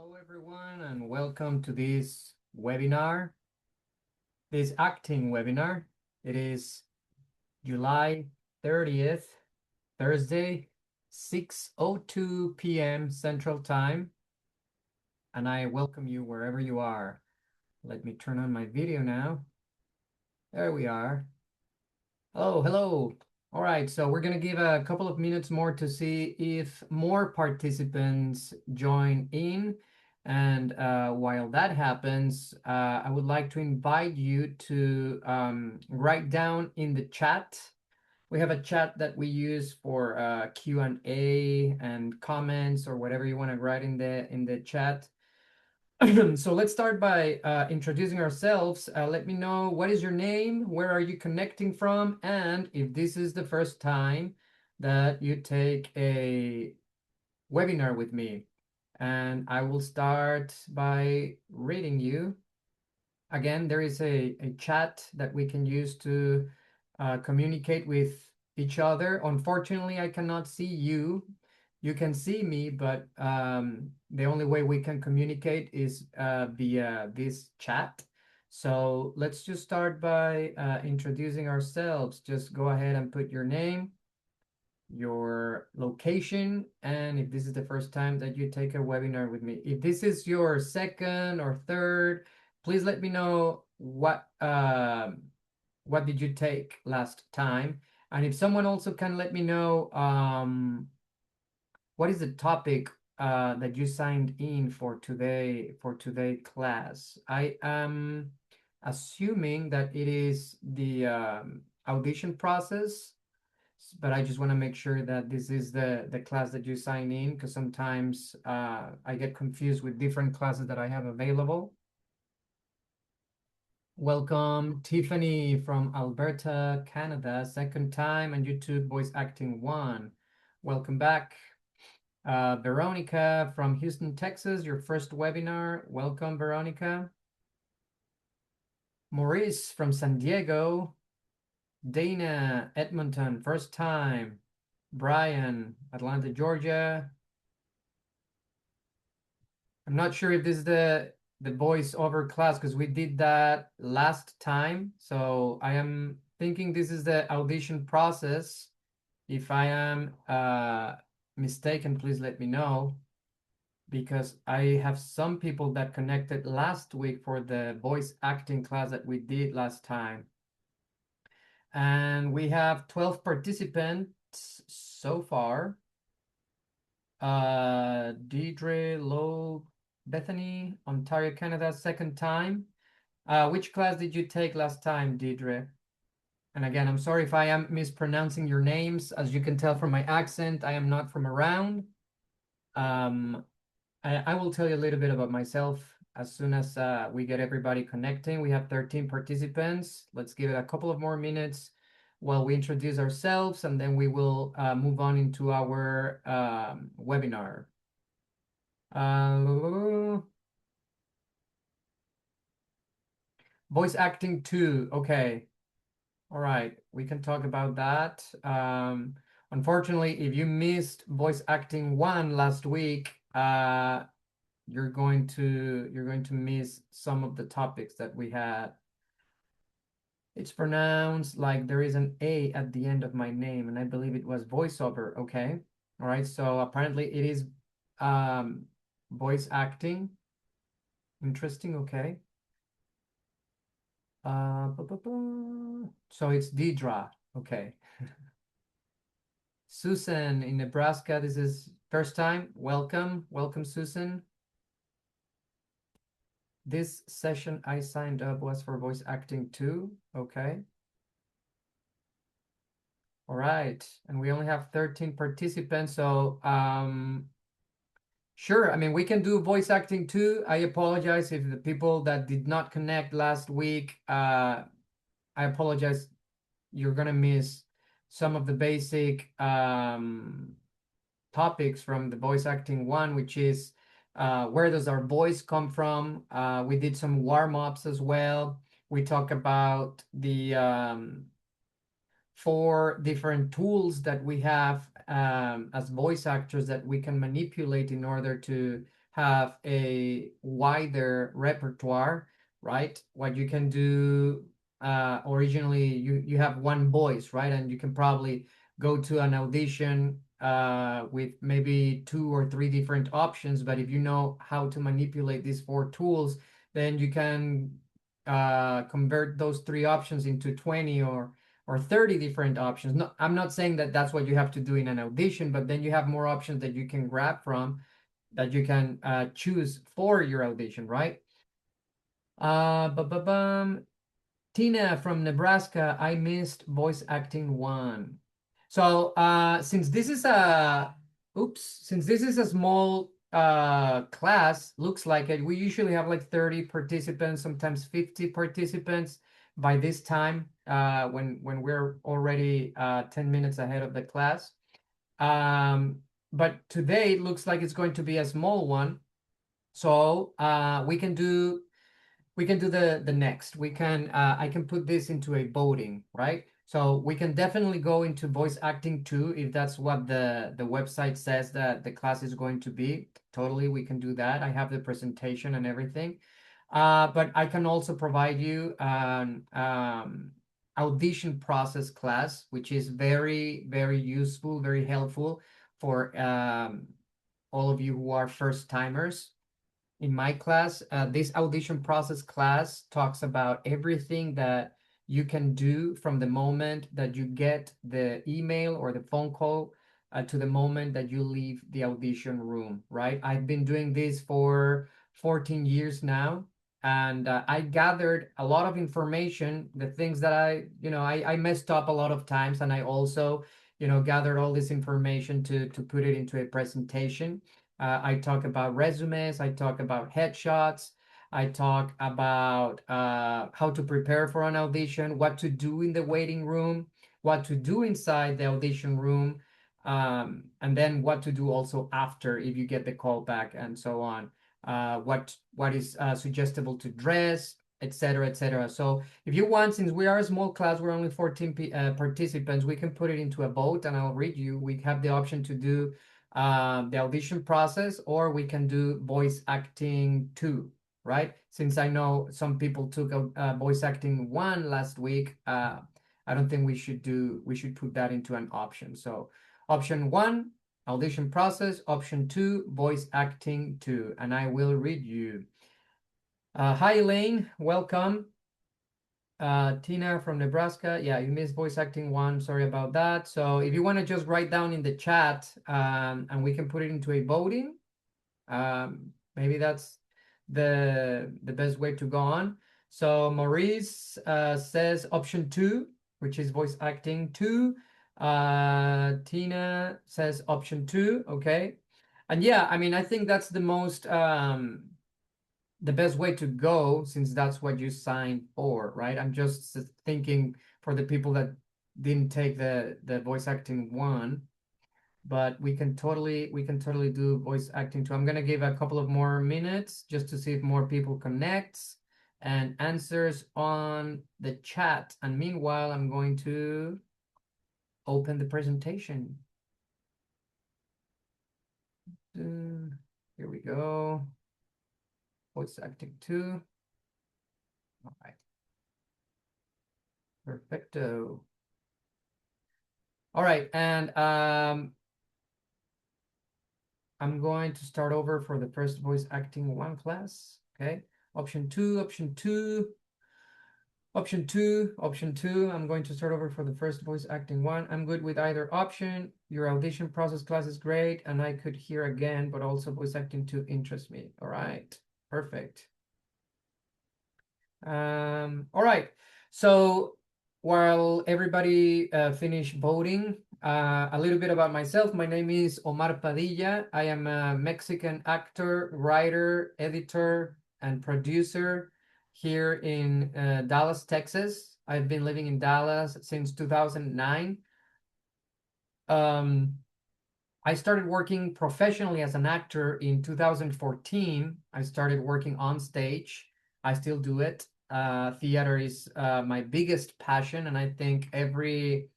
Hello, everyone, and welcome to this webinar, this acting webinar. It is July 30th, Thursday, 6:02 p.m. Central Time, and I welcome you wherever you are. Let me turn on my video now. There we are. Hello, hello. All right, so we're going to give a couple of minutes more to see if more participants join in. And while that happens, I would like to invite you to write down in the chat. We have a chat that we use for Q&A and comments or whatever you want to write in the chat. So let's start by introducing ourselves. Let me know what is your name, where are you connecting from, and if this is the first time that you take a webinar with me. And I will start by reading you. Again, there is a chat that we can use to communicate with each other. Unfortunately, I cannot see you. You can see me, but the only way we can communicate is via this chat. So let's just start by introducing ourselves. Just go ahead and put your name, your location, and if this is the first time that you take a webinar with me. If this is your second or third, please let me know what did you take last time. And if someone also can let me know what is the topic that you signed in for today class? I am assuming that it is the audition process, but I just want to make sure that this is the class that you sign in, because sometimes I get confused with different classes that I have available. Welcome, Tiffany from Alberta, Canada, second time, and YouTube Voice Acting 1. Welcome back. Veronica from Houston, Texas, your first webinar. Welcome, Veronica. Maurice from San Diego. Dana, Edmonton, first time. Brian, Atlanta, Georgia. I'm not sure if this is the voiceover class because we did that last time. So I am thinking this is the audition process. If I am mistaken, please let me know, because I have some people that connected last week for the voice acting class that we did last time. And we have 12 participants so far. Deidre, Lowe, Bethany, Ontario, Canada, second time. Which class did you take last time, Deidre? And again, I'm sorry if I am mispronouncing your names. As you can tell from my accent, I am not from around. I will tell you a little bit about myself as soon as we get everybody connecting. We have 13 participants. Let's give it a couple of more minutes while we introduce ourselves, and then we will move on into our webinar. Voice acting 2, okay. All right, we can talk about that. Unfortunately, if you missed voice acting 1 last week, you're going to miss some of the topics that we had. It's pronounced like there is an A at the end of my name, and I believe it was voiceover. Okay. All right. So apparently it is voice acting. Interesting. Okay. So it's Deidra. Okay. Susan in Nebraska. This is first time. Welcome. Welcome, Susan. This session I signed up was for voice acting 2. Okay. All right. And we only have 13 participants. So sure. I mean, we can do voice acting 2. I apologize if the people that did not connect last week, I apologize. You're going to miss some of the basic topics from the voice acting 1, which is where does our voice come from? We did some warm-ups as well. We talk about the 4 different tools that we have as voice actors that we can manipulate in order to have a wider repertoire, right? What you can do, originally you have one voice, right? And you can probably go to an audition with maybe two or three different options. But if you know how to manipulate these four tools, then you can convert those three options into 20 or 30 different options. No, I'm not saying that that's what you have to do in an audition, but then you have more options that you can grab from, that you can choose for your audition, right? Bum. Tina from Nebraska, I missed voice acting one. So since this is a small class, looks like it, we usually have like 30 participants, sometimes 50 participants by this time, when we're already 10 minutes ahead of the class. But today it looks like it's going to be a small one. So we can do the next. We can I can put this into a voting, right? So we can definitely go into voice acting too, if that's what the website says that the class is going to be. Totally, we can do that. I have the presentation and everything. But I can also provide you an audition process class, which is very, very useful, very helpful for all of you who are first timers. In my class, this audition process class talks about everything that you can do from the moment that you get the email or the phone call to the moment that you leave the audition room, right? I've been doing this for 14 years now, and I gathered a lot of information, the things that I messed up a lot of times, and I also, gathered all this information to put it into a presentation. I talk about resumes. I talk about headshots. I talk about how to prepare for an audition, what to do in the waiting room, what to do inside the audition room, and then what to do also after if you get the call back and so on. What is suggestible to dress, etc., etc. So if you want, since we are a small class, we're only 14 participants, we can put it into a vote, and I'll read you. We have the option to do the audition process, or we can do voice acting two, right? Since I know some people took a voice acting one last week, I don't think we should put that into an option. So option one, audition process. Option two, voice acting two. And I will read you. Hi, Elaine. Welcome. Tina from Nebraska. Yeah, you missed voice acting one. Sorry about that. So if you want to just write down in the chat, and we can put it into a voting, maybe that's the best way to go on. So Maurice says option two, which is voice acting two. Tina says option two. Okay. And yeah, I mean, I think that's the best way to go, since that's what you signed for, right? I'm just thinking for the people that didn't take the voice acting one, but we can totally do voice acting two. I'm gonna give a couple of more minutes just to see if more people connects and answers on the chat. And meanwhile, I'm going to open the presentation. Here we go. Voice acting two. All right. Perfecto. All right, and I'm going to start over for the first voice acting one class. Okay, option two, option two, option two, option two. I'm going to start over for the first voice acting one. I'm good with either option. Your audition process class is great, and I could hear again, but also voice acting two interests me. All right, perfect. All right, so while everybody finish voting, a little bit about myself. My name is Omar Padilla. I am a Mexican actor, writer, editor, and producer here in Dallas, Texas. I've been living in Dallas since 2009. I started working professionally as an actor in 2014. I started working on stage. I still do it. Theater is my biggest passion, and I think every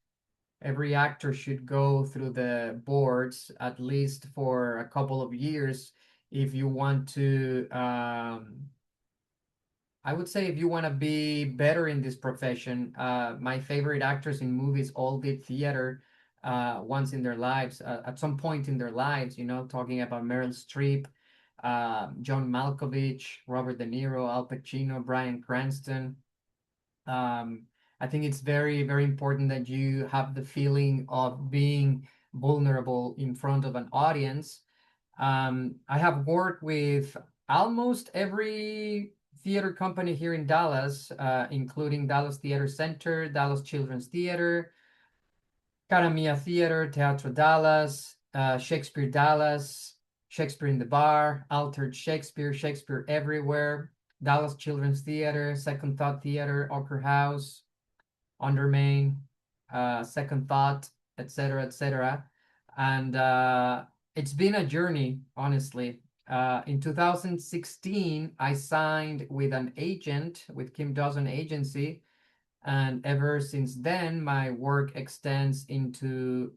actor should go through the boards at least for a couple of years if you want to, I would say if you want to be better in this profession, my favorite actors in movies all did theater once in their lives, at some point in their lives, you know, talking about Meryl Streep, John Malkovich, Robert De Niro, Al Pacino, Bryan Cranston. Um, I think it's very, very important that you have the feeling of being vulnerable in front of an audience. I have worked with almost every theater company here in Dallas, including Dallas Theater Center, Dallas Children's Theater, Caramia Theater, Teatro Dallas, Shakespeare Dallas, Shakespeare in the Bar, Altered Shakespeare, Shakespeare Everywhere, Dallas Children's Theater, Second Thought Theater, Ochre House, Undermain, Second Thought, etc., etc. And it's been a journey, honestly. In 2016, I signed with an agent, with Kim Dawson Agency, and ever since then, my work extends into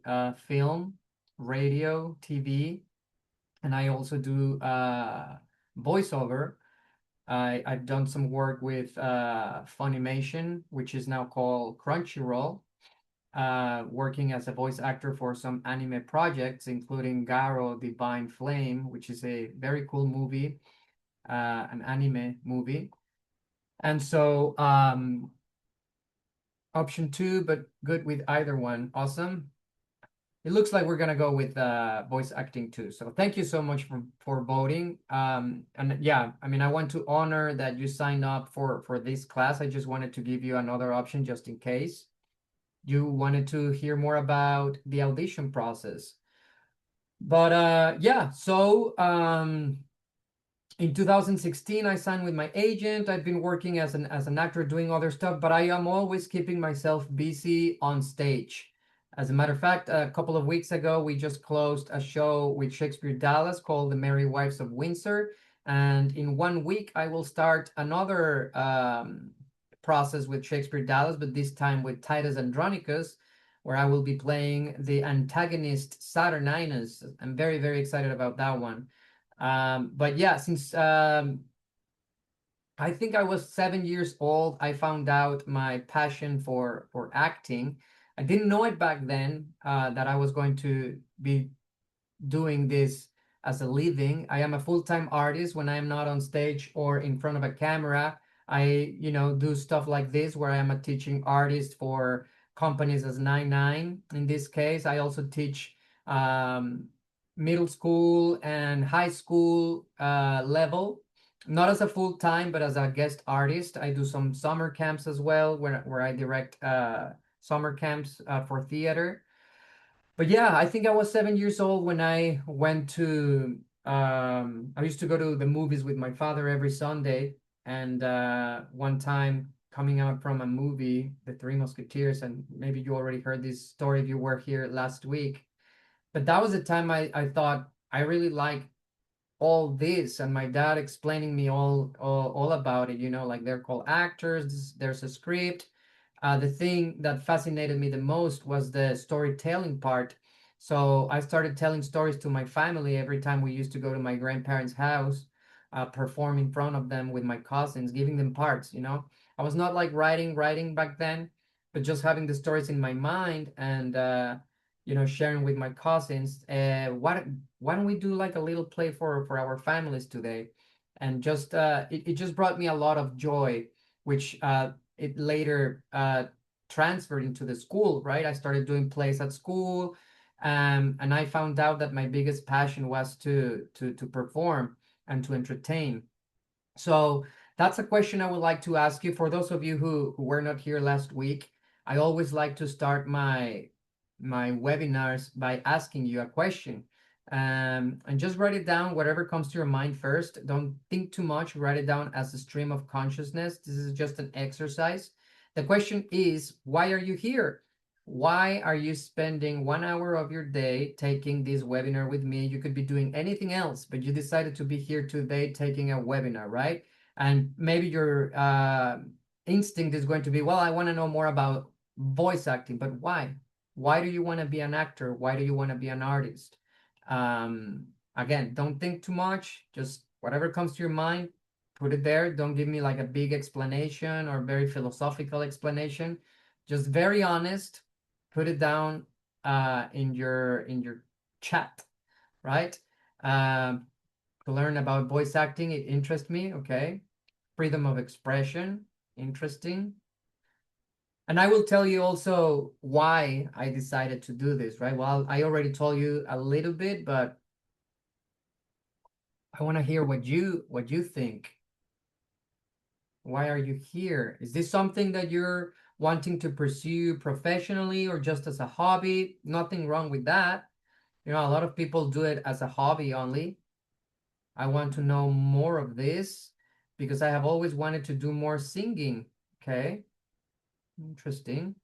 film, radio, TV, and I also do voiceover. I've done some work with Funimation, which is now called Crunchyroll, working as a voice actor for some anime projects, including Garo Divine Flame, which is a very cool movie, an anime movie. And so, option two, but good with either one. Awesome. It looks like we're gonna go with voice acting too. So thank you so much for voting. And yeah, I mean, I want to honor that you signed up for this class. I just wanted to give you another option just in case you wanted to hear more about the audition process. But yeah, so in 2016, I signed with my agent. I've been working as an actor doing other stuff, but I am always keeping myself busy on stage. As a matter of fact, a couple of weeks ago, we just closed a show with Shakespeare Dallas called The Merry Wives of Windsor. And in 1 week, I will start another process with Shakespeare Dallas, but this time with Titus Andronicus, where I will be playing the antagonist Saturninus. I'm very, very excited about that one. But yeah, since I think I was 7 years old, I found out my passion for acting. I didn't know it back then that I was going to be doing this as a living. I am a full-time artist when I am not on stage or in front of a camera. I, do stuff like this where I am a teaching artist for companies as 99. In this case, I also teach um, middle school and high school level, not as a full-time, but as a guest artist. I do some summer camps as well, where I direct summer camps for theater. But yeah, I think I was 7 years old when I went to I used to go to the movies with my father every Sunday. And one time coming out from a movie, The Three Musketeers, and maybe you already heard this story if you were here last week. But that was the time I thought I really like all this, and my dad explaining me all about it, like they're called actors, there's a script. The thing that fascinated me the most was the storytelling part. So I started telling stories to my family every time we used to go to my grandparents' house, perform in front of them with my cousins, giving them parts. I was not like writing back then, but just having the stories in my mind and sharing with my cousins. Why don't we do like a little play for our families today? And just it just brought me a lot of joy, which it later transferred into the school, right? I started doing plays at school, and I found out that my biggest passion was to perform and to entertain. So that's a question I would like to ask you. For those of you who were not here last week, I always like to start my webinars by asking you a question. And just write it down, whatever comes to your mind first. Don't think too much. Write it down as a stream of consciousness. This is just an exercise. The question is, why are you here? Why are you spending 1 hour of your day taking this webinar with me? You could be doing anything else, but you decided to be here today taking a webinar, right? And maybe your instinct is going to be, well, I want to know more about voice acting, but why? Why do you want to be an actor? Why do you want to be an artist? Um, Again, don't think too much, just whatever comes to your mind, put it there. Don't give me like a big explanation or very philosophical explanation. Just very honest, put it down in your chat, right? Um, to learn about voice acting, it interests me, okay? Freedom of expression, interesting. And I will tell you also why I decided to do this, right? Well, I already told you a little bit, but I want to hear what you think. Why are you here? Is this something that you're wanting to pursue professionally or just as a hobby? Nothing wrong with that. You know, a lot of people do it as a hobby only. I want to know more of this because I have always wanted to do more singing. Okay, interesting.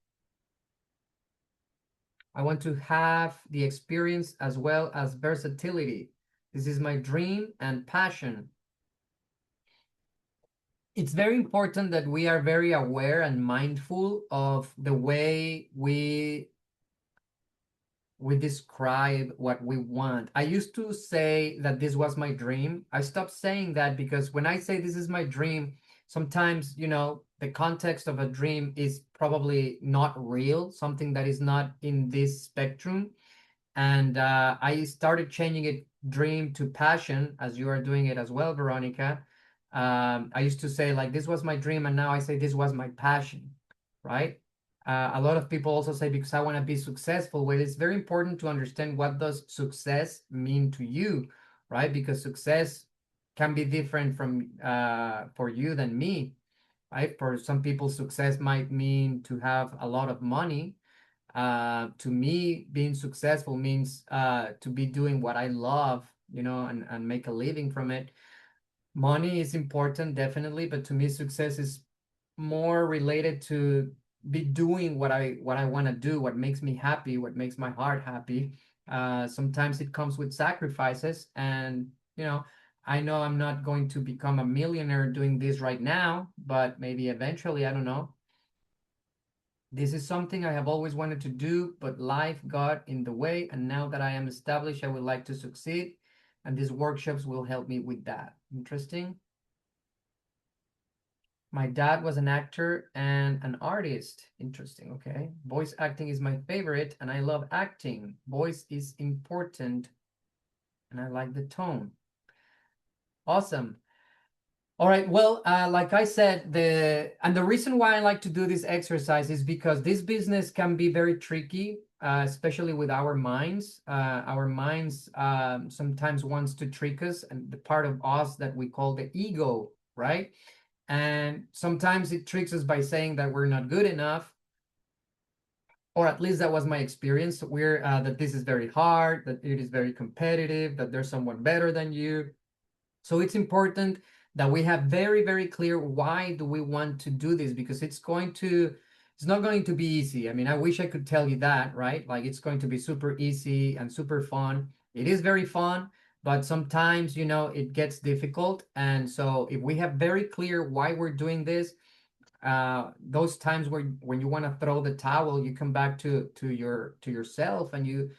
I want to have the experience as well as versatility. This is my dream and passion. It's very important that we are very aware and mindful of the way we describe what we want. I used to say that this was my dream. I stopped saying that because when I say this is my dream, sometimes, you know, the context of a dream is probably not real, something that is not in this spectrum. And I started changing it dream to passion, as you are doing it as well, Veronica. I used to say like this was my dream, and now I say this was my passion, right? A lot of people also say because I want to be successful. Well, it's very important to understand what does success mean to you, right? Because success can be different from for you than me, right? For some people, success might mean to have a lot of money. To me, being successful means to be doing what I love, you know, and make a living from it. Money is important, definitely, but to me, success is more related to be doing what I want to do, what makes me happy, what makes my heart happy. Sometimes it comes with sacrifices, and you know I'm not going to become a millionaire doing this right now, but maybe eventually, I don't know. This is something I have always wanted to do, but life got in the way, and now that I am established, I would like to succeed, and these workshops will help me with that. Interesting. My dad was an actor and an artist. Interesting. Okay. Voice acting is my favorite, and I love acting. Voice is important, and I like the tone. Awesome. All right. Well, like I said, the reason why I like to do this exercise is because this business can be very tricky, especially with our minds. Our minds sometimes wants to trick us, and the part of us that we call the ego, right? And sometimes it tricks us by saying that we're not good enough, or at least that was my experience. We're that this is very hard, that it is very competitive, that there's someone better than you. So it's important that we have very, very clear why do we want to do this, because it's not going to be easy. I mean, I wish I could tell you that, right? Like it's going to be super easy and super fun. It is very fun, but sometimes, you know, it gets difficult. And so if we have very clear why we're doing this, those times where when you want to throw the towel, you come back to yourself and you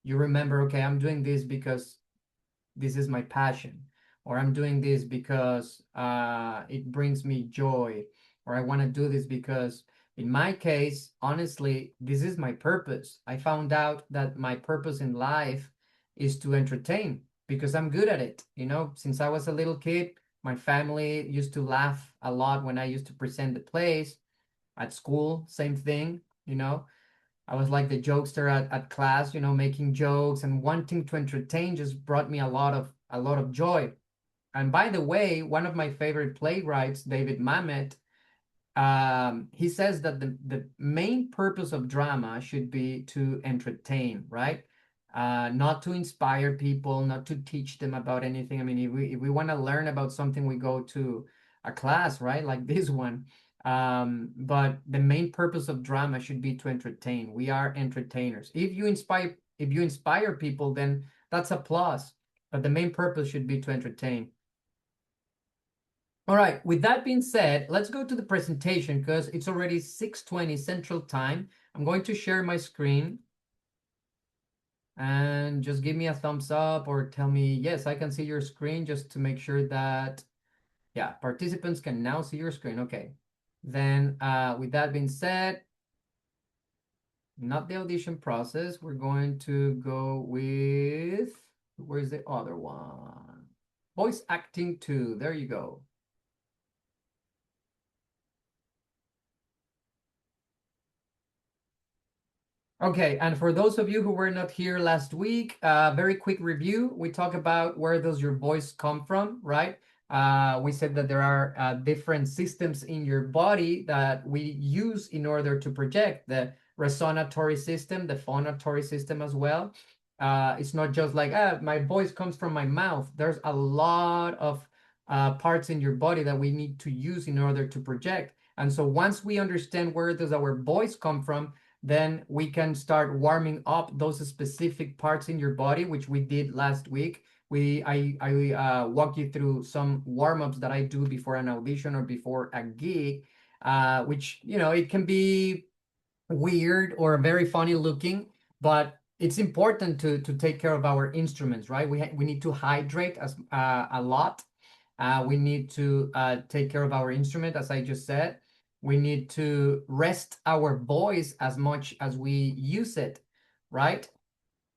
remember, okay, I'm doing this because this is my passion, or I'm doing this because it brings me joy, or I want to do this because, in my case, honestly, this is my purpose. I found out that my purpose in life is to entertain because I'm good at it. You know, since I was a little kid, my family used to laugh a lot when I used to present the plays at school. Same thing, you know. I was like the jokester at class, you know, making jokes and wanting to entertain just brought me a lot of joy. And by the way, one of my favorite playwrights, David Mamet, he says that the main purpose of drama should be to entertain, right? Not to inspire people, not to teach them about anything. I mean, if we want to learn about something, we go to a class, right? Like this one. But the main purpose of drama should be to entertain. We are entertainers. If you inspire people, then that's a plus. But the main purpose should be to entertain. All right, with that being said, let's go to the presentation because it's already 6:20 Central Time. I'm going to share my screen. And just give me a thumbs up or tell me, yes, I can see your screen, just to make sure that, yeah, participants can now see your screen. Okay. Then with that being said, not the audition process. We're going to go with, where's the other one? Voice acting 2. There you go. Okay, and for those of you who were not here last week, very quick review. We talk about where does your voice come from, right? We said that there are different systems in your body that we use in order to project the resonatory system, the phonatory system as well. It's not just like, my voice comes from my mouth. There's a lot of parts in your body that we need to use in order to project. And so once we understand where does our voice come from, then we can start warming up those specific parts in your body, which we did last week. I walk you through some warm-ups that I do before an audition or before a gig, which, it can be weird or very funny looking, but it's important to take care of our instruments, right? We need to hydrate a lot. We need to take care of our instrument, as I just said. We need to rest our voice as much as we use it, right?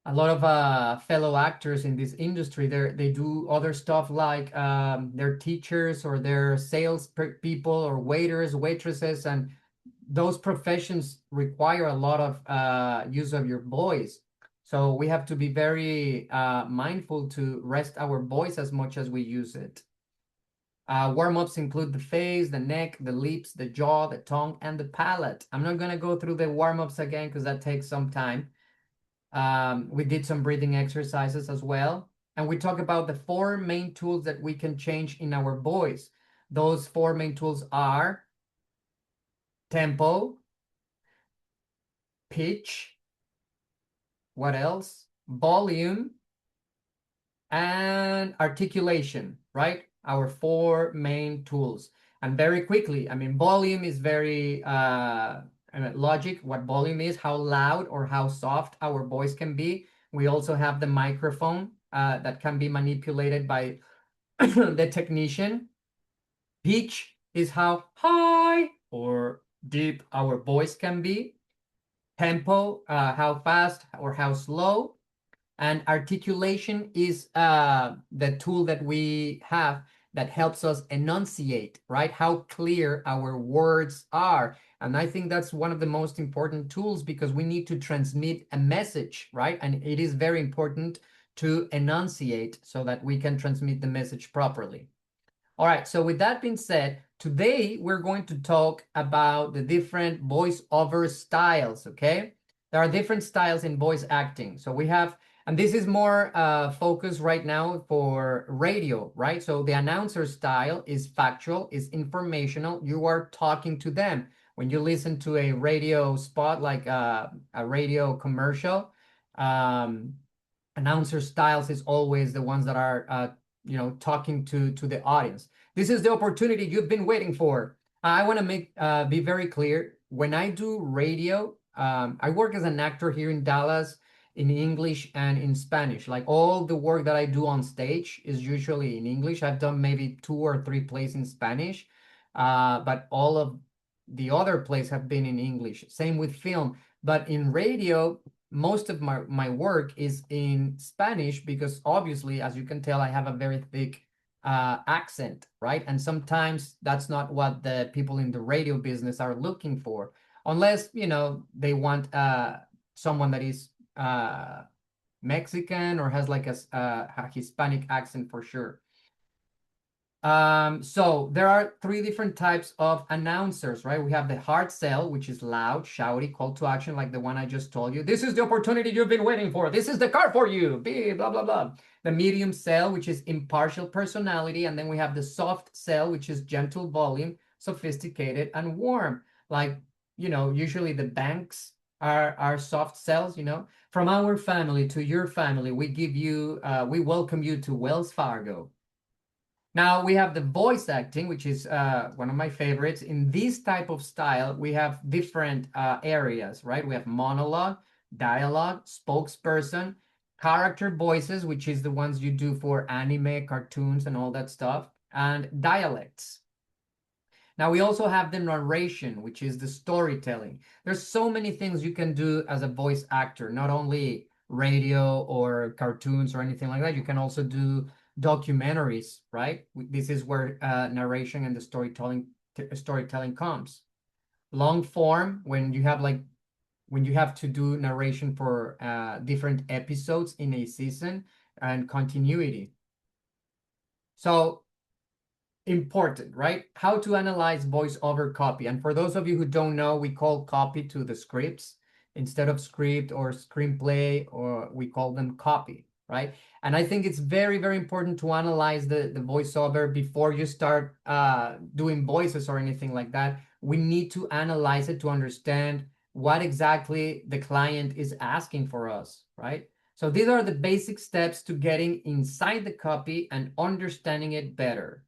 A lot of fellow actors in this industry, they do other stuff like they're teachers or they're sales people or waiters, waitresses, and those professions require a lot of use of your voice. So we have to be very mindful to rest our voice as much as we use it. Warm-ups include the face, the neck, the lips, the jaw, the tongue, and the palate. I'm not going to go through the warm-ups again because that takes some time. We did some breathing exercises as well. And we talk about the four main tools that we can change in our voice. Those four main tools are tempo, pitch, what else? Volume, and articulation, right? Our four main tools. And very quickly, I mean, volume is very logic. What volume is, how loud or how soft our voice can be. We also have the microphone that can be manipulated by the technician. Pitch is how high or deep our voice can be. Tempo, how fast or how slow. And articulation is the tool that we have that helps us enunciate, right? How clear our words are. And I think that's one of the most important tools because we need to transmit a message, right? And it is very important to enunciate so that we can transmit the message properly. All right, so with that being said, today we're going to talk about the different voiceover styles, okay? There are different styles in voice acting. So we have, and this is more focused right now for radio, right? So the announcer style is factual, is informational. You are talking to them. When you listen to a radio spot, like a radio commercial, um, announcer styles is always the ones that are talking to the audience. This is the opportunity you've been waiting for. I want to make be very clear. When I do radio, I work as an actor here in Dallas in English and in Spanish. Like all the work that I do on stage is usually in English. I've done maybe 2 or 3 plays in Spanish, but all of the other plays have been in English. Same with film. But in radio, most of my work is in Spanish because obviously, as you can tell, I have a very thick accent, right? And sometimes that's not what the people in the radio business are looking for, unless, they want someone that is Mexican or has like a Hispanic accent for sure. So there are 3 different types of announcers, right? We have the hard sell, which is loud, shouty, call to action, like the one I just told you. This is the opportunity you've been waiting for. This is the car for you. Blah, blah, blah. The medium sell, which is impartial personality. And then we have the soft sell, which is gentle volume, sophisticated, and warm. Like, usually the banks are soft sells, From our family to your family, we welcome you to Wells Fargo. Now we have the voice acting, which is one of my favorites. In this type of style, we have different areas, right? We have monologue, dialogue, spokesperson, character voices, which is the ones you do for anime, cartoons, and all that stuff, and dialects. Now we also have the narration, which is the storytelling. There's so many things you can do as a voice actor, not only radio or cartoons or anything like that. You can also do documentaries, right? This is where narration and the storytelling comes. Long form, when you have to do narration for different episodes in a season, and continuity. So important, right? How to analyze voiceover copy. And for those of you who don't know, we call copy to the scripts instead of script or screenplay, or we call them copy, right? And I think it's very, very important to analyze the voiceover before you start doing voices or anything like that. We need to analyze it to understand what exactly the client is asking for us, right? So these are the basic steps to getting inside the copy and understanding it better.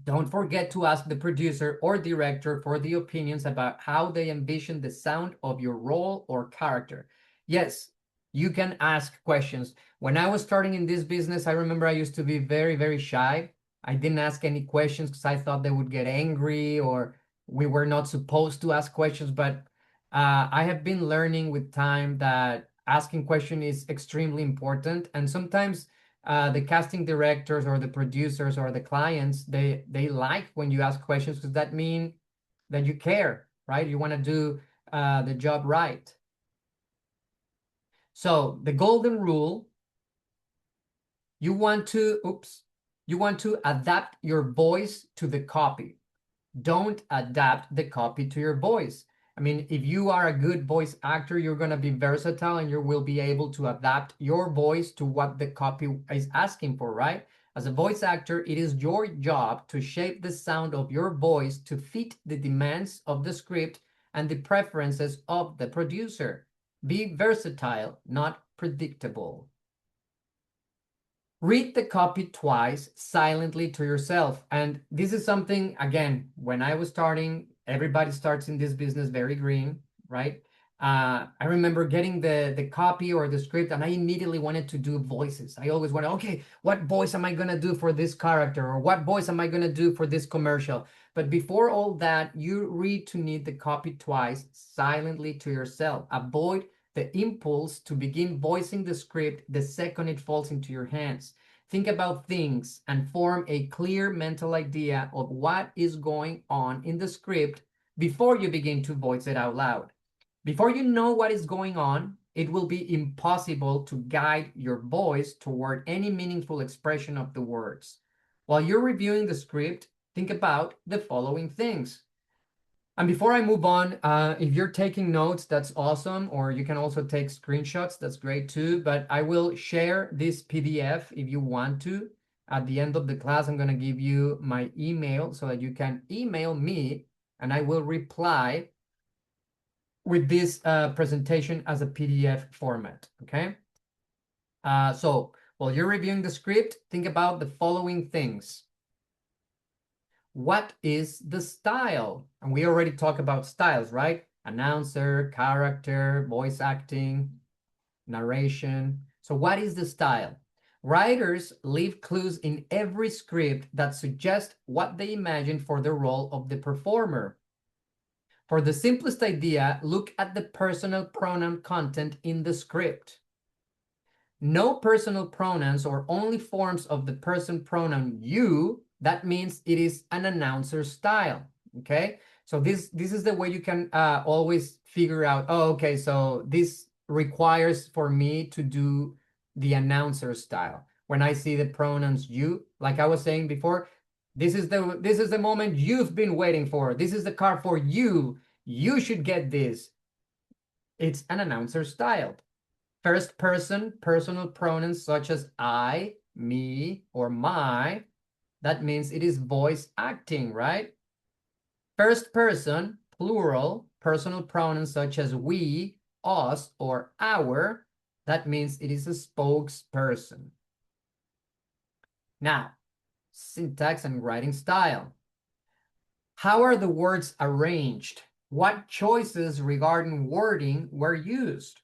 Don't forget to ask the producer or director for the opinions about how they envision the sound of your role or character. Yes, you can ask questions. When I was starting in this business, I remember I used to be very, very shy. I didn't ask any questions because I thought they would get angry or we were not supposed to ask questions. But I have been learning with time that asking questions is extremely important. And sometimes the casting directors or the producers or the clients, they like when you ask questions because that means that you care, right? You want to do the job right. So the golden rule, you want to adapt your voice to the copy. Don't adapt the copy to your voice. I mean, if you are a good voice actor, you're going to be versatile and you will be able to adapt your voice to what the copy is asking for, right? As a voice actor, it is your job to shape the sound of your voice to fit the demands of the script and the preferences of the producer. Be versatile, not predictable. Read the copy twice silently to yourself. And this is something, again, when I was starting, everybody starts in this business very green, right? I remember getting the copy or the script, and I immediately wanted to do voices. I always wanted, okay, what voice am I going to do for this character? Or what voice am I going to do for this commercial? But before all that, you need the copy twice silently to yourself. Avoid the impulse to begin voicing the script the second it falls into your hands. Think about things and form a clear mental idea of what is going on in the script before you begin to voice it out loud. Before you know what is going on, it will be impossible to guide your voice toward any meaningful expression of the words. While you're reviewing the script, think about the following things. And before I move on, if you're taking notes, that's awesome. Or you can also take screenshots. That's great too. But I will share this PDF if you want to. At the end of the class, I'm going to give you my email so that you can email me and I will reply with this presentation as a PDF format. Okay. So while you're reviewing the script, think about the following things. What is the style? And we already talked about styles, right? Announcer, character, voice acting, narration. So what is the style? Writers leave clues in every script that suggest what they imagine for the role of the performer. For the simplest idea, look at the personal pronoun content in the script. No personal pronouns or only forms of the person pronoun you, that means it is an announcer style, okay? So this is the way you can always figure out, oh, okay, so this requires for me to do the announcer style. When I see the pronouns you, like I was saying before, this is the moment you've been waiting for. This is the card for you. You should get this. It's an announcer style. First person, personal pronouns such as I, me, or my, that means it is voice acting, right? First person, plural, personal pronouns such as we, us, or our, that means it is a spokesperson. Now, syntax and writing style. How are the words arranged? What choices regarding wording were used?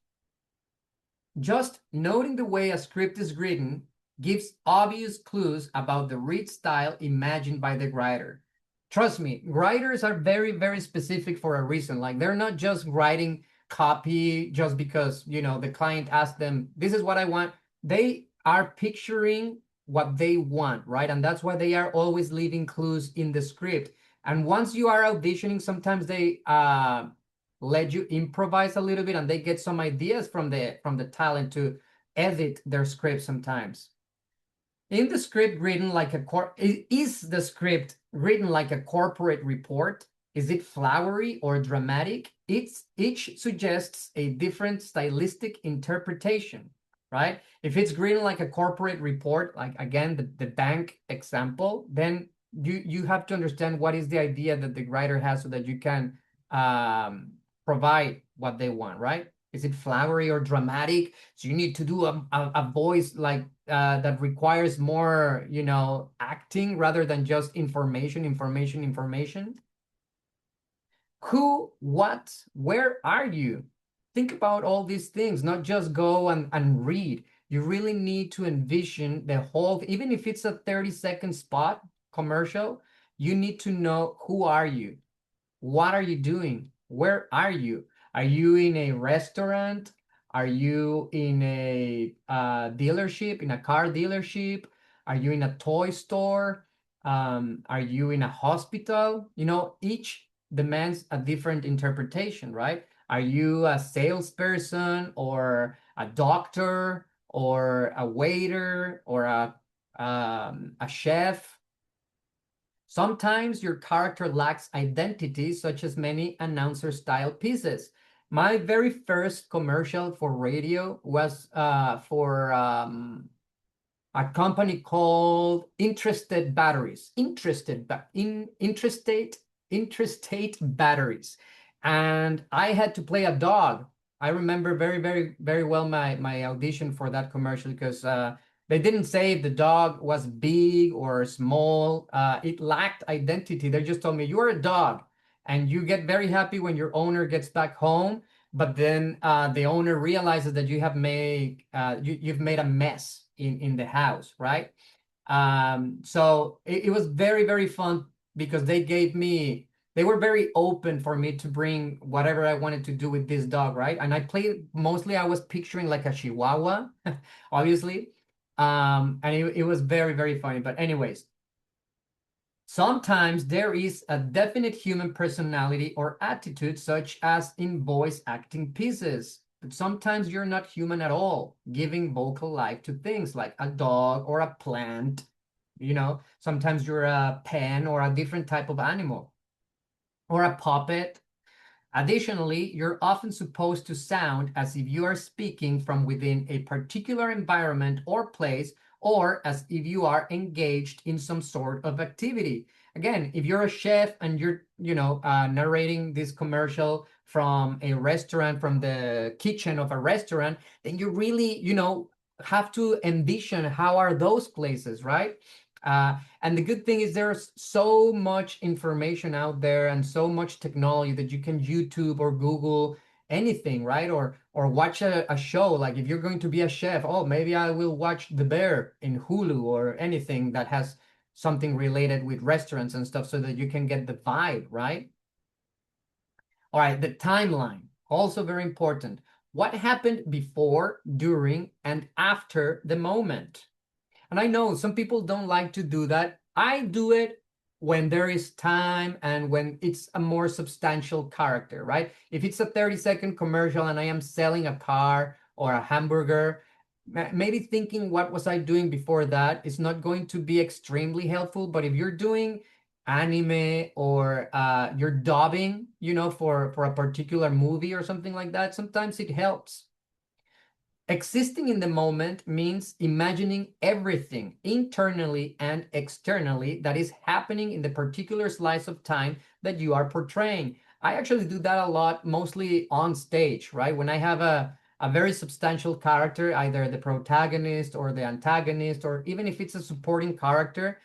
Just noting the way a script is written gives obvious clues about the read style imagined by the writer. Trust me, writers are very, very specific for a reason. Like they're not just writing copy just because, the client asked them, this is what I want. They are picturing what they want, right? And that's why they are always leaving clues in the script. And once you are auditioning, sometimes they let you improvise a little bit and they get some ideas from the talent to edit their script sometimes. In the script written like is the script written like a corporate report? Is it flowery or dramatic? Each suggests a different stylistic interpretation, right? If it's written like a corporate report, like again the bank example, then you have to understand what is the idea that the writer has so that you can provide what they want, right? Is it flowery or dramatic? So you need to do a voice like that requires more, acting rather than just information. Who, what, where are you? Think about all these things, not just go and read. You really need to envision the whole, even if it's a 30-second spot commercial, you need to know who are you? What are you doing? Where are you? Are you in a restaurant? Are you in a dealership, in a car dealership? Are you in a toy store? Are you in a hospital? Each demands a different interpretation, right? Are you a salesperson or a doctor or a waiter or a chef? Sometimes your character lacks identity, such as many announcer-style pieces. My very first commercial for radio was for a company called Interested Batteries. Interstate Batteries. And I had to play a dog. I remember very, very, very well my audition for that commercial because they didn't say if the dog was big or small. It lacked identity. They just told me, you're a dog. And you get very happy when your owner gets back home. But then the owner realizes that you've made a mess in the house, right? So it was very, very fun because they were very open for me to bring whatever I wanted to do with this dog, right? And I was picturing like a Chihuahua, obviously. And it was very, very funny. But anyways, sometimes there is a definite human personality or attitude, such as in voice acting pieces. But sometimes you're not human at all, giving vocal life to things like a dog or a plant. Sometimes you're a pen or a different type of animal or a puppet. Additionally, you're often supposed to sound as if you are speaking from within a particular environment or place, or as if you are engaged in some sort of activity. Again, if you're a chef and you're, narrating this commercial from a restaurant, from the kitchen of a restaurant, then you really, have to envision how are those places, right? And the good thing is there's so much information out there and so much technology that you can YouTube or Google anything, right? Or watch a show. Like if you're going to be a chef, oh, maybe I will watch The Bear in Hulu or anything that has something related with restaurants and stuff so that you can get the vibe, right? All right, the timeline, also very important. What happened before, during, and after the moment? And I know some people don't like to do that. I do it when there is time and when it's a more substantial character, right? If it's a 30-second commercial and I am selling a car or a hamburger, maybe thinking what was I doing before that is not going to be extremely helpful. But if you're doing anime or you're dubbing, for a particular movie or something like that, sometimes it helps. Existing in the moment means imagining everything internally and externally that is happening in the particular slice of time that you are portraying. I actually do that a lot, mostly on stage, right? When I have a very substantial character, either the protagonist or the antagonist, or even if it's a supporting character,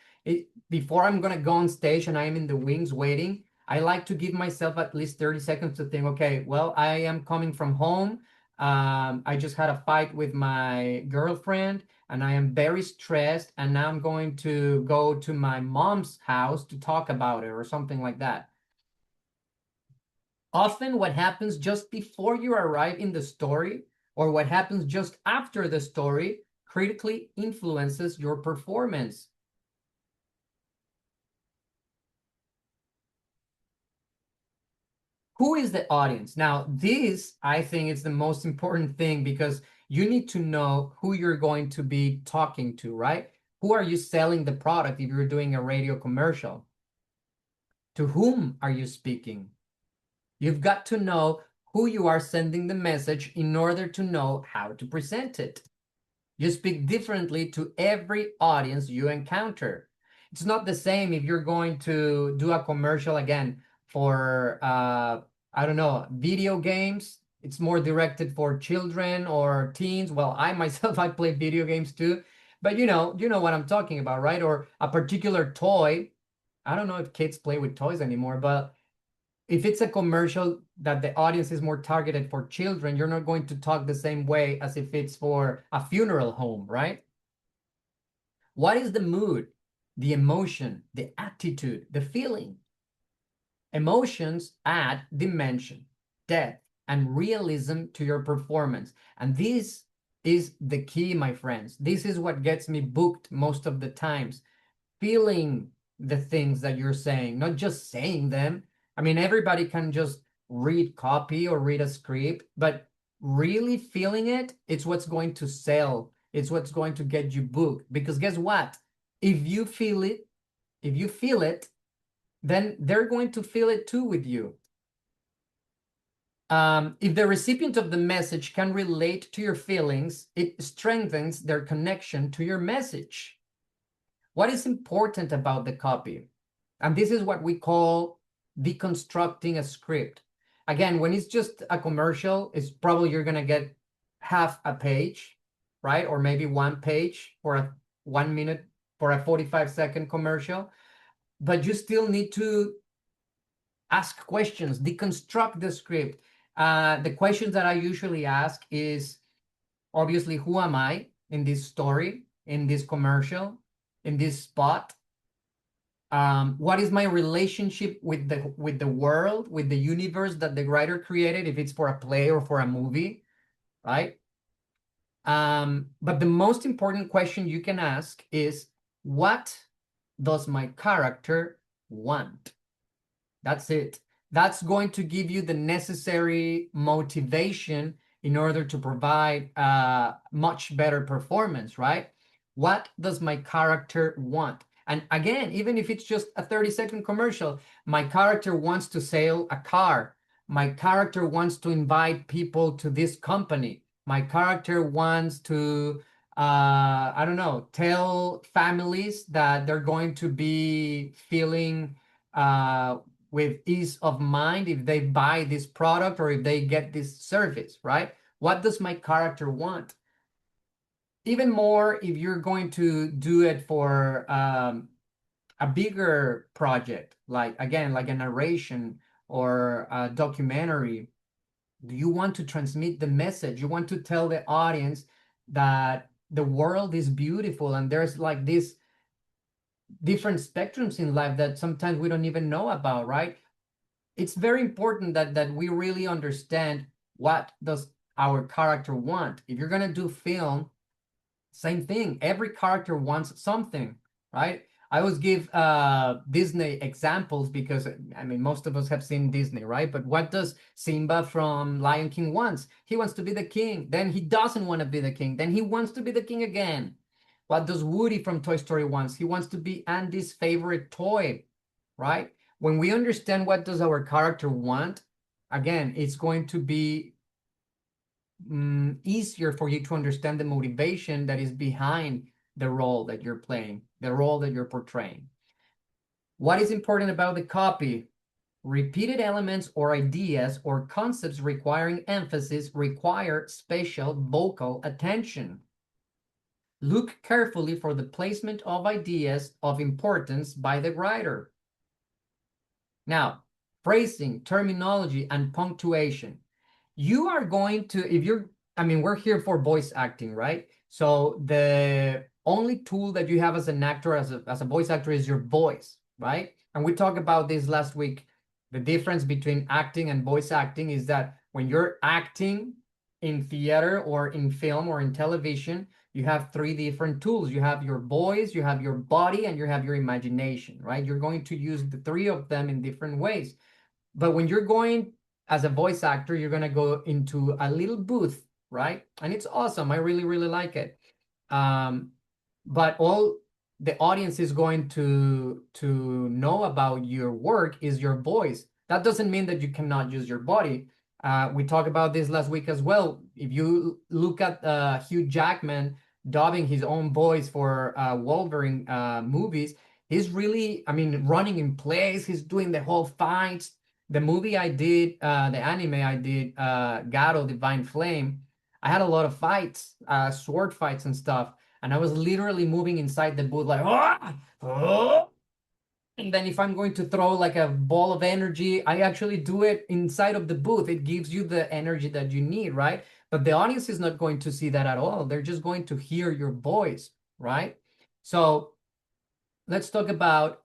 before I'm going to go on stage and I am in the wings waiting, I like to give myself at least 30 seconds to think, okay, well, I am coming from home. I just had a fight with my girlfriend and I am very stressed, and now I'm going to go to my mom's house to talk about it or something like that. Often, what happens just before you arrive in the story or what happens just after the story critically influences your performance. Who is the audience? Now, this, I think, is the most important thing because you need to know who you're going to be talking to, right? Who are you selling the product if you're doing a radio commercial? To whom are you speaking? You've got to know who you are sending the message in order to know how to present it. You speak differently to every audience you encounter. It's not the same if you're going to do a commercial again for, I don't know, video games. It's more directed for children or teens. Well, I myself, I play video games too, but you know what I'm talking about, right? Or a particular toy. I don't know if kids play with toys anymore, but if it's a commercial that the audience is more targeted for children, you're not going to talk the same way as if it's for a funeral home, right? What is the mood, the emotion, the attitude, the feeling? Emotions add dimension, depth, and realism to your performance. And this is the key, my friends. This is what gets me booked most of the times. Feeling the things that you're saying, not just saying them. I mean, everybody can just read copy or read a script, but really feeling it, it's what's going to sell. It's what's going to get you booked. Because guess what? If you feel it, if you feel it, then they're going to feel it too with you. If the recipient of the message can relate to your feelings, it strengthens their connection to your message. What is important about the copy? And this is what we call deconstructing a script. Again, when it's just a commercial, it's probably you're going to get half a page, right? Or maybe one page for a 1 minute, for a 45-second commercial. But you still need to ask questions, deconstruct the script. The questions that I usually ask is obviously, who am I in this story, in this commercial, in this spot? What is my relationship with the world, with the universe that the writer created, if it's for a play or for a movie, right? But the most important question you can ask is, what does my character want? That's it. That's going to give you the necessary motivation in order to provide a much better performance, right? What does my character want? And again, even if it's just a 30-second commercial, my character wants to sell a car. My character wants to invite people to this company. My character wants to, I don't know, tell families that they're going to be feeling with ease of mind if they buy this product or if they get this service, right? What does my character want? Even more if you're going to do it for a bigger project, like again, like a narration or a documentary. Do you want to transmit the message? You want to tell the audience that the world is beautiful and there's like these different spectrums in life that sometimes we don't even know about, right? It's very important that we really understand what does our character want. If you're going to do film, same thing. Every character wants something, right? I always give Disney examples because I mean most of us have seen Disney, right? But what does Simba from Lion King wants? He wants to be the king. Then he doesn't want to be the king. Then he wants to be the king again. What does Woody from Toy Story wants? He wants to be Andy's favorite toy, right? When we understand what does our character want, again, it's going to be easier for you to understand the motivation that is behind the role that you're playing, the role that you're portraying. What is important about the copy? Repeated elements or ideas or concepts requiring emphasis require special vocal attention. Look carefully for the placement of ideas of importance by the writer. Now, phrasing, terminology, and punctuation. you are going to, if you're, I mean, we're here for voice acting, right? So the only tool that you have as an actor, as a voice actor, is your voice, right? And we talked about this last week. The difference between acting and voice acting is that when you're acting in theater or in film or in television, you have three different tools. You have your voice, you have your body, and you have your imagination, right? You're going to use the three of them in different ways. But when you're going as a voice actor, you're going to go into a little booth, right? And it's awesome. I really, really like it. Um, but all the audience is going to know about your work is your voice. That doesn't mean that you cannot use your body. We talked about this last week as well. If you look at Hugh Jackman dubbing his own voice for Wolverine movies, he's really, I mean, running in place. He's doing the whole fights. The movie I did, the anime I did, Garo Divine Flame, I had a lot of fights, sword fights and stuff, and I was literally moving inside the booth like, ah, oh. And then if I'm going to throw like a ball of energy, I actually do it inside of the booth. It gives you the energy that you need, right? But the audience is not going to see that at all. They're just going to hear your voice, right? So let's talk about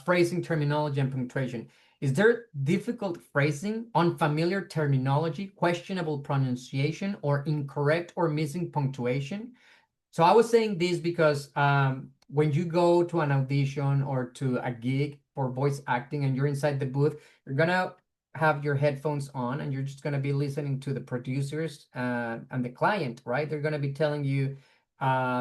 phrasing, terminology, and punctuation. Is there difficult phrasing, unfamiliar terminology, questionable pronunciation, or incorrect or missing punctuation? So I was saying this because when you go to an audition or to a gig for voice acting and you're inside the booth, you're gonna have your headphones on and you're just gonna be listening to the producers and the client, right? They're gonna be telling you,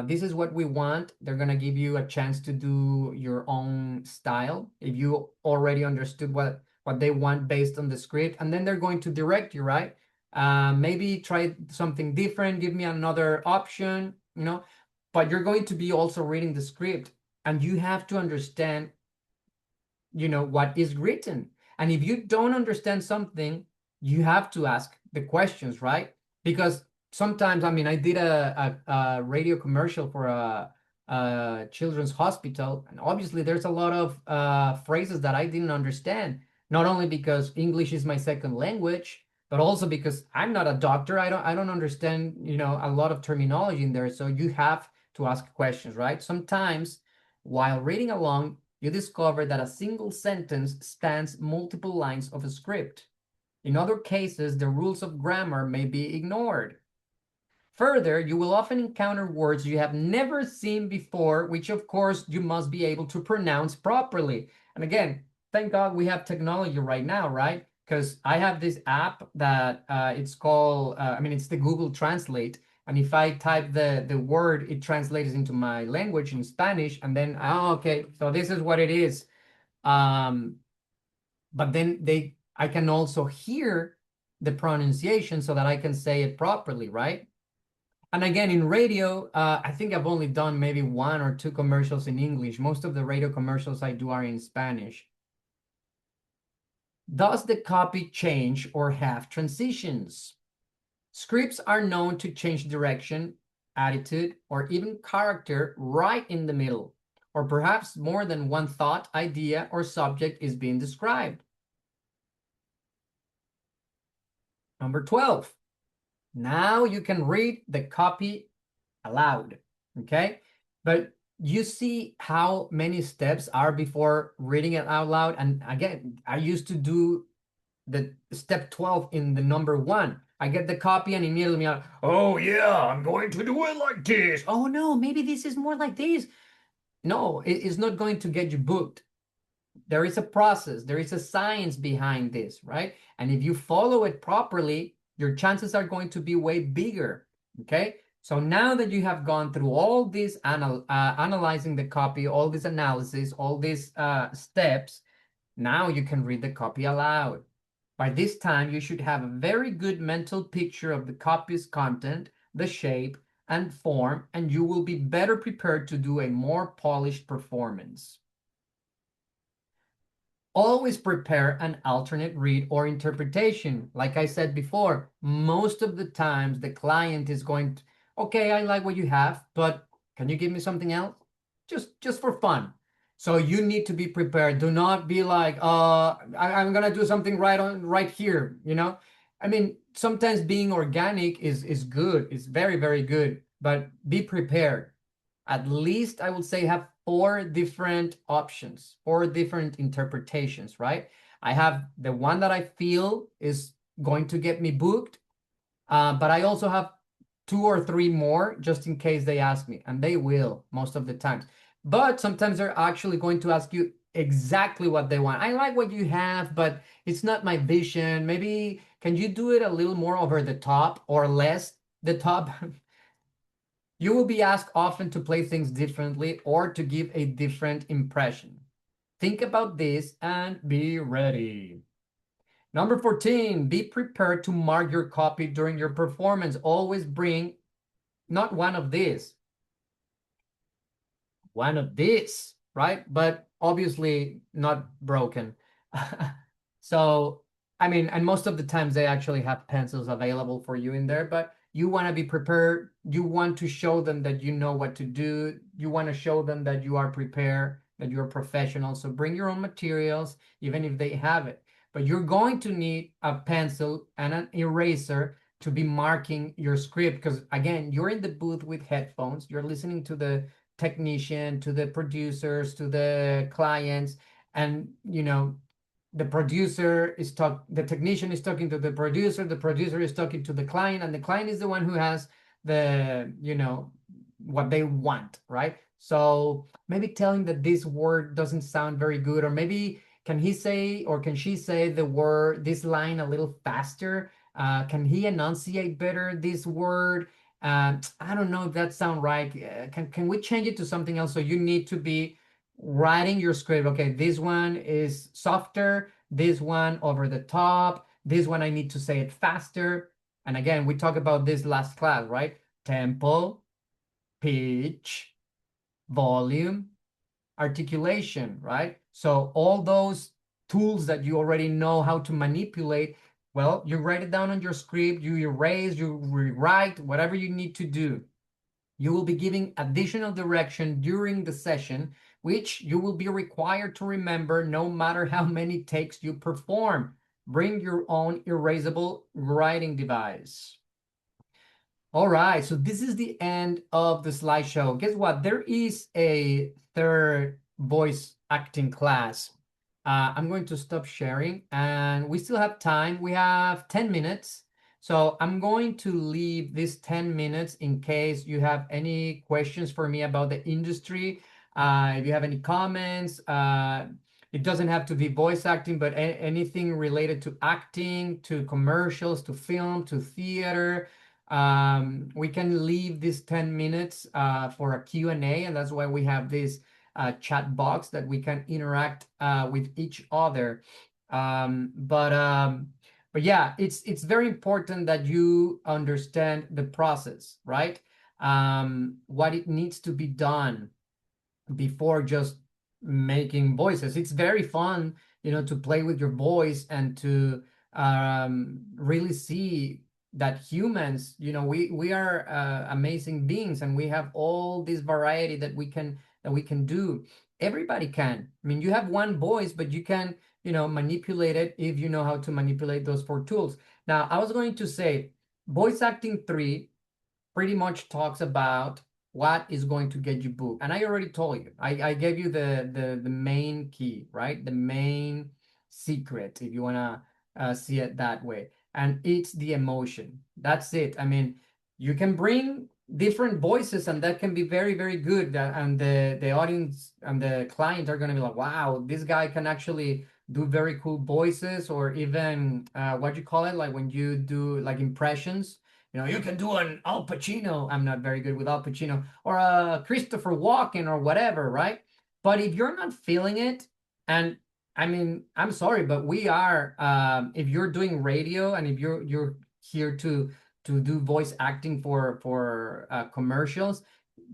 this is what we want. They're gonna give you a chance to do your own style if you already understood what they want based on the script, and then they're going to direct you, right? Maybe try something different, give me another option, you know, but you're going to be also reading the script and you have to understand, you know, what is written. And if you don't understand something, you have to ask the questions, right? Because sometimes, I mean, I did a radio commercial for a children's hospital, and obviously there's a lot of phrases that I didn't understand, not only because English is my second language, but also because I'm not a doctor. I don't understand, you know, a lot of terminology in there. So you have to ask questions, right? Sometimes while reading along, you discover that a single sentence spans multiple lines of a script. In other cases, the rules of grammar may be ignored. Further, you will often encounter words you have never seen before, which of course you must be able to pronounce properly. And again, thank God we have technology right now, right? Because I have this app that it's called, I mean, it's the Google Translate. And if I type the word, it translates into my language in Spanish. And then, oh, okay, so this is what it is. Um, but then I can also hear the pronunciation so that I can say it properly, right? And again, in radio, I think I've only done maybe one or two commercials in English. Most of the radio commercials I do are in Spanish. Does the copy change or have transitions? Scripts are known to change direction, attitude, or even character right in the middle, or perhaps more than one thought, idea, or subject is being described. Number 12. Now you can read the copy aloud, okay? But you see how many steps are before reading it out loud. And again, I used to do the step 12 in the number 1. I get the copy and immediately I'm, oh yeah, I'm going to do it like this. Oh no, maybe this is more like this. No, it is not going to get you booked. There is a process, there is a science behind this, right? And if you follow it properly, your chances are going to be way bigger. Okay. So now that you have gone through all this analyzing the copy, all this analysis, all these steps, now you can read the copy aloud. By this time, you should have a very good mental picture of the copy's content, the shape, and form, and you will be better prepared to do a more polished performance. Always prepare an alternate read or interpretation. Like I said before, most of the times the client is going to, okay, I like what you have, but can you give me something else? Just for fun. So you need to be prepared. Do not be like, I'm gonna do something right here, you know? I mean, sometimes being organic is good. It's very, very good, but be prepared. At least I would say have four different options, four different interpretations, right? I have the one that I feel is going to get me booked, but I also have two or three more just in case they ask me, and they will most of the times. But sometimes they're actually going to ask you exactly what they want. I like what you have, but it's not my vision. Maybe can you do it a little more over the top or less the top? You will be asked often to play things differently or to give a different impression. Think about this and be ready. Number 14, be prepared to mark your copy during your performance. Always bring not one of these, right? But obviously not broken. So, I mean, and most of the times they actually have pencils available for you in there, but you want to be prepared. You want to show them that you know what to do. You want to show them that you are prepared, that you're professional. So bring your own materials, even if they have it. But you're going to need a pencil and an eraser to be marking your script because, again, you're in the booth with headphones. You're listening to the technician, to the producers, to the clients, and the technician is talking to the producer is talking to the client, and the client is the one who has what they want, right? So maybe telling that this word doesn't sound very good, or maybe can he say or can she say this line a little faster? Can he enunciate better this word? I don't know if that sounds right. Can we change it to something else? So you need to be writing your script. Okay, this one is softer, this one over the top, this one I need to say it faster. And again, we talked about this last class, right? Tempo, pitch, volume, articulation, right? So all those tools that you already know how to manipulate, well, you write it down on your script, you erase, you rewrite, whatever you need to do. You will be giving additional direction during the session, which you will be required to remember no matter how many takes you perform. Bring your own erasable writing device. All right, so this is the end of the slideshow. Guess what? There is a third voice acting class. I'm going to stop sharing and we still have time. We have 10 minutes. So I'm going to leave this 10 minutes in case you have any questions for me about the industry. If you have any comments, it doesn't have to be voice acting, but anything related to acting, to commercials, to film, to theater. We can leave this 10 minutes for a Q&A, and that's why we have this chat box that we can interact with each other. But yeah, it's very important that you understand the process, right? What it needs to be done before just making voices. It's very fun, to play with your voice and to really see that humans, we are amazing beings, and we have all this variety that we can do. Everybody can. I mean, you have one voice, but you can, manipulate it if you know how to manipulate those four tools. Now, I was going to say, voice acting 3 pretty much talks about what is going to get you booked. And I already told you, I gave you the main key, right? The main secret, if you want to see it that way. And it's the emotion. That's it. I mean, you can bring different voices, and that can be very, very good. And the audience and the client are going to be like, wow, this guy can actually do very cool voices, or even what you call it, like when you do like impressions. You can do an Al Pacino. I'm not very good with Al Pacino, or a Christopher Walken or whatever, right? But if you're not feeling it, and I mean, I'm sorry, but we are. If you're doing radio and if you're here to do voice acting for commercials,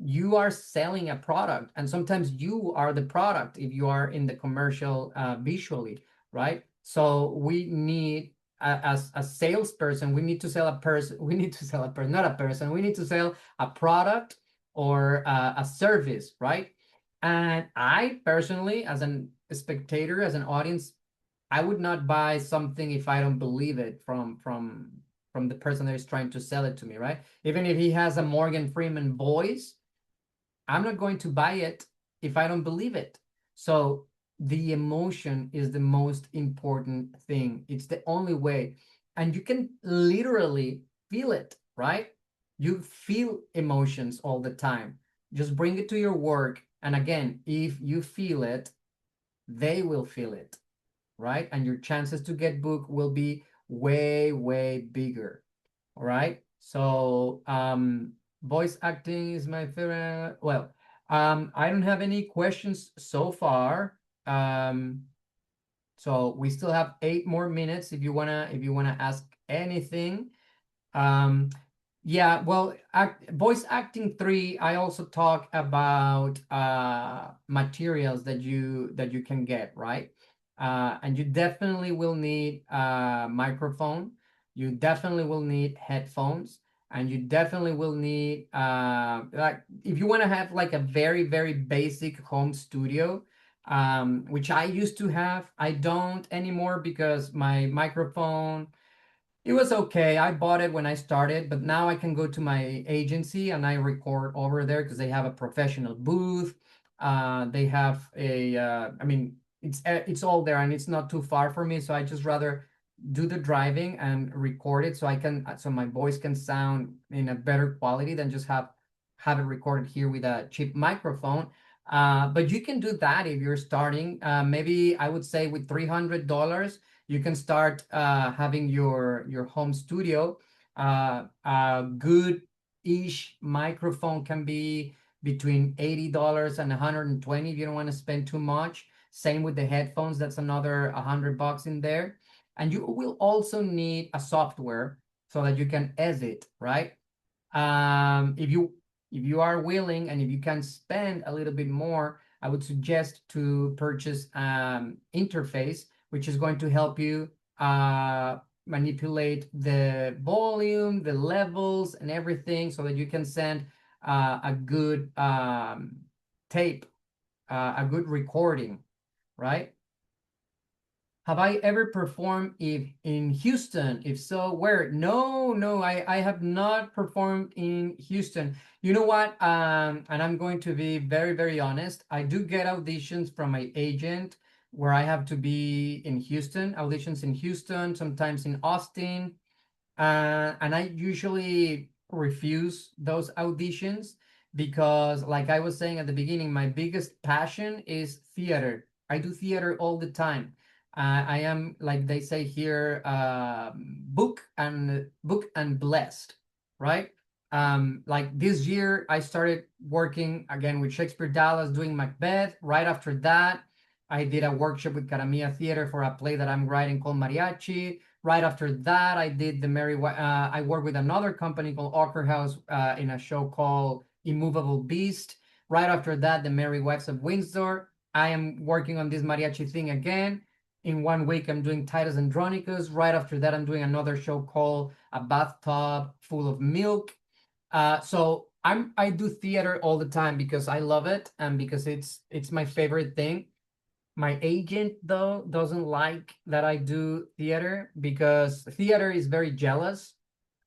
you are selling a product, and sometimes you are the product if you are in the commercial visually, right? So we need as a salesperson, we need to sell a person. We need to sell a person, not a person. We need to sell a product or a service, right? And I personally, as a spectator, as an audience, I would not buy something if I don't believe it from from the person that is trying to sell it to me, right? Even if he has a Morgan Freeman voice, I'm not going to buy it if I don't believe it. So the emotion is the most important thing. It's the only way. And you can literally feel it, right? You feel emotions all the time. Just bring it to your work. And again, if you feel it, they will feel it, right? And your chances to get booked will be way, way bigger. All right. So voice acting is my favorite. Well, I don't have any questions so far. Um, so we still have 8 more minutes if you wanna ask anything. Um, yeah, well, voice acting 3, I also talk about materials that you can get, right? And you definitely will need a microphone. You definitely will need headphones, and you definitely will need like if you want to have like a very, very basic home studio, which I used to have. I don't anymore because my microphone, it was okay. I bought it when I started, but now I can go to my agency and I record over there because they have a professional booth. They have a, I mean, it's all there and it's not too far for me. So I just rather do the driving and record it so I can, so my voice can sound in a better quality than just have it recorded here with a cheap microphone. But you can do that if you're starting. Maybe I would say with $300 you can start having your home studio. A good ish microphone can be between $80 and 120 if you don't want to spend too much. Same with the headphones, that's another $100 in there. And you will also need a software so that you can edit, right? If you are willing and if you can spend a little bit more, I would suggest to purchase interface, which is going to help you manipulate the volume, the levels, and everything, so that you can send a good tape, a good recording, right? Have I ever performed if in Houston? If so, where? No, no, I have not performed in Houston. You know what? And I'm going to be very, very honest. I do get auditions from my agent where I have to be in Houston, auditions in Houston, sometimes in Austin. And I usually refuse those auditions because, like I was saying at the beginning, my biggest passion is theater. I do theater all the time. I am, like they say here, book and blessed, right? Like this year, I started working again with Shakespeare Dallas, doing Macbeth. Right after that, I did a workshop with Caramia Theater for a play that I'm writing called Mariachi. Right after that, I did I worked with another company called Ochre House in a show called Immovable Beast. Right after that, The Merry Wives of Windsor. I am working on this mariachi thing again. In 1 week, I'm doing Titus Andronicus. Right after that, I'm doing another show called A Bathtub Full of Milk. So I do theater all the time because I love it and because it's my favorite thing. My agent, though, doesn't like that I do theater because theater is very jealous.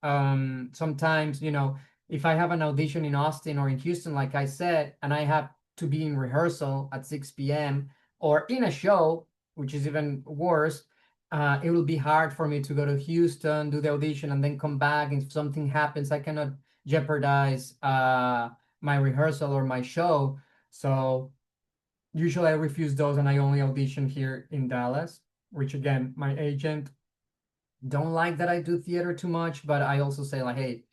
Sometimes, if I have an audition in Austin or in Houston, like I said, and I have to be in rehearsal at 6 p.m. or in a show, which is even worse, it will be hard for me to go to Houston, do the audition, and then come back. And if something happens, I cannot jeopardize my rehearsal or my show. So usually I refuse those and I only audition here in Dallas, which again, my agent don't like that I do theater too much, but I also say like, hey,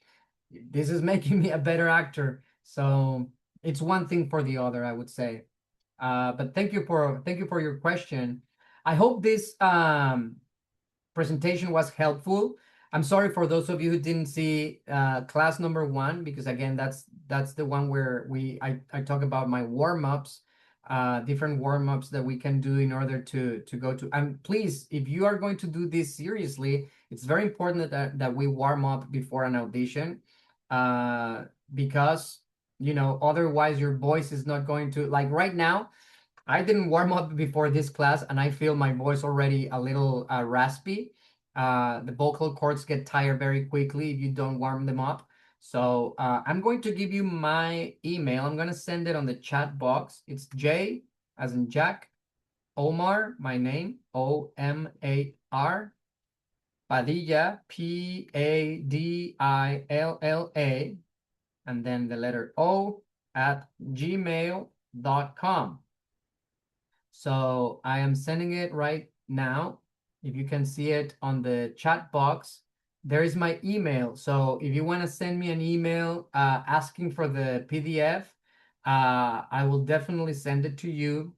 this is making me a better actor. So it's one thing for the other, I would say. But thank you for your question. I hope this presentation was helpful. I'm sorry for those of you who didn't see class number 1 because again that's the one where I talk about my warm-ups, different warm-ups that we can do in order to go to. And please, if you are going to do this seriously, it's very important that we warm up before an audition, because otherwise your voice is not going to, like right now. I didn't warm up before this class, and I feel my voice already a little raspy. The vocal cords get tired very quickly if you don't warm them up. So I'm going to give you my email. I'm going to send it on the chat box. It's J as in Jack, Omar, my name, Omar, Padilla, Padilla, and then the letter O at gmail.com. So I am sending it right now. If you can see it on the chat box, there is my email. So if you want to send me an email asking for the PDF, I will definitely send it to you.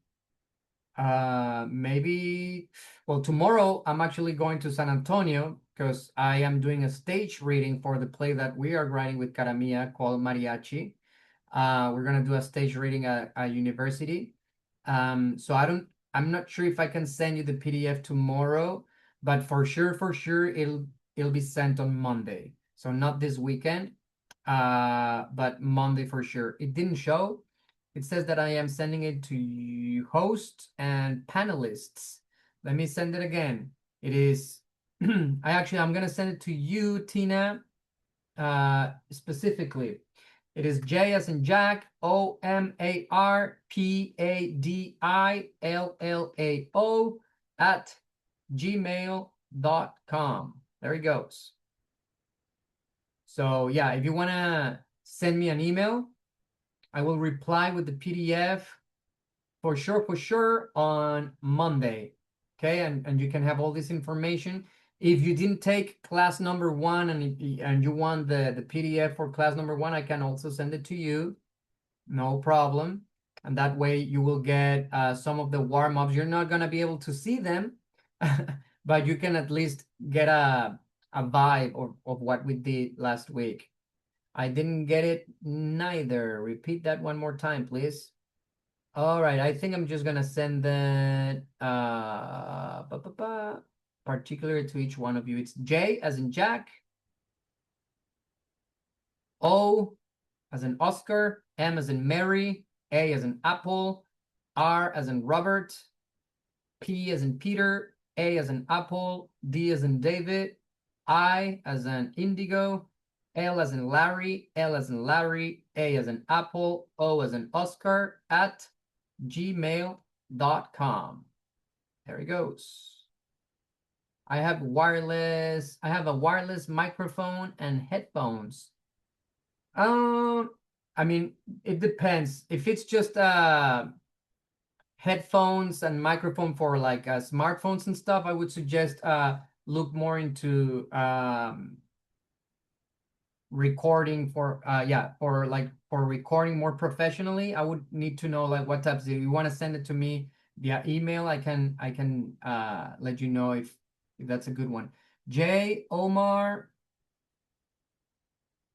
Maybe, well, tomorrow I'm actually going to San Antonio because I am doing a stage reading for the play that we are writing with Caramia called Mariachi. We're gonna do a stage reading at a university. So I'm not sure if I can send you the PDF tomorrow, but for sure, it'll be sent on Monday. So not this weekend, but Monday for sure. It didn't show. It says that I am sending it to you, host and panelists. Let me send it again. It is, I'm gonna send it to you, Tina, specifically. It is J as in Jack, OmarPadillao at gmail.com. There he goes. So yeah, if you want to send me an email, I will reply with the PDF for sure on Monday. Okay, and you can have all this information. If you didn't take class number 1 and you want the PDF for class number 1, I can also send it to you. No problem. And that way you will get some of the warm-ups. You're not going to be able to see them, but you can at least get a vibe of what we did last week. I didn't get it neither. Repeat that one more time, please. All right, I think I'm just gonna send that particular to each one of you. It's J as in Jack, O as in Oscar, M as in Mary, A as in Apple, R as in Robert, P as in Peter, A as in Apple, D as in David, I as in Indigo, L as in Larry, L as in Larry, A as in Apple, O as in Oscar, at gmail.com. There he goes. I have a wireless microphone and headphones. I mean, it depends. If it's just headphones and microphone for like smartphones and stuff, I would suggest look more into recording for recording more professionally. I would need to know like what types. If you want to send it to me via email, I can let you know if that's a good one. J Omar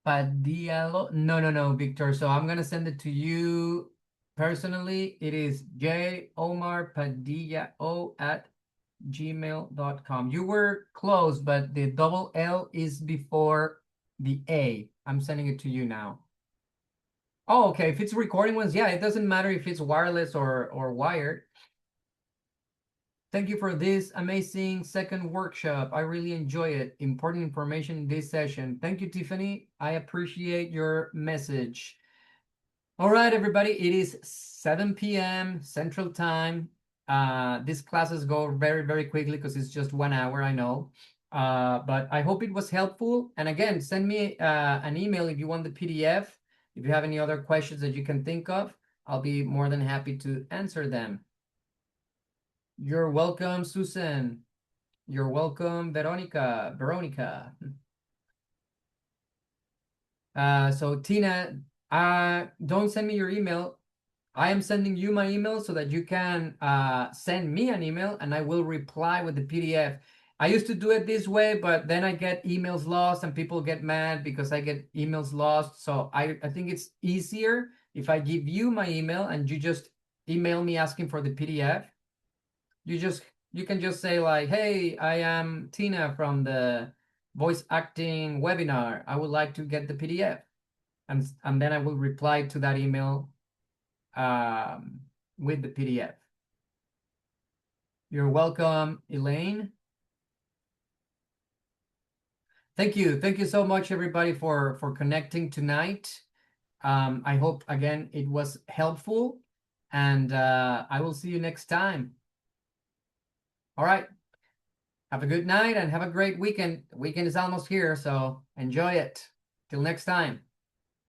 Padilla. No, Victor. So I'm gonna send it to you personally. It is J Omar Padilla at gmail.com. You were close, but the double L is before the A. I'm sending it to you now. Oh, okay. If it's recording ones, yeah, it doesn't matter if it's wireless or wired. Thank you for this amazing second workshop. I really enjoy it. Important information in this session. Thank you, Tiffany. I appreciate your message. All right, everybody. It is 7 p.m. Central Time. These classes go very quickly because it's just 1 hour, I know. But I hope it was helpful. And again, send me an email if you want the PDF. If you have any other questions that you can think of, I'll be more than happy to answer them. You're welcome, Susan. You're welcome, Veronica. So Tina, don't send me your email. I am sending you my email so that you can send me an email and I will reply with the PDF. I used to do it this way, but then I get emails lost and people get mad because I get emails lost. So I think it's easier if I give you my email and you just email me asking for the PDF. You can just say like, hey, I am Tina from the voice acting webinar. I would like to get the PDF. And then I will reply to that email with the PDF. You're welcome, Elaine. Thank you so much, everybody, for connecting tonight. I hope again it was helpful, and I will see you next time. All right. Have a good night and have a great weekend. The weekend is almost here, so enjoy it. Till next time.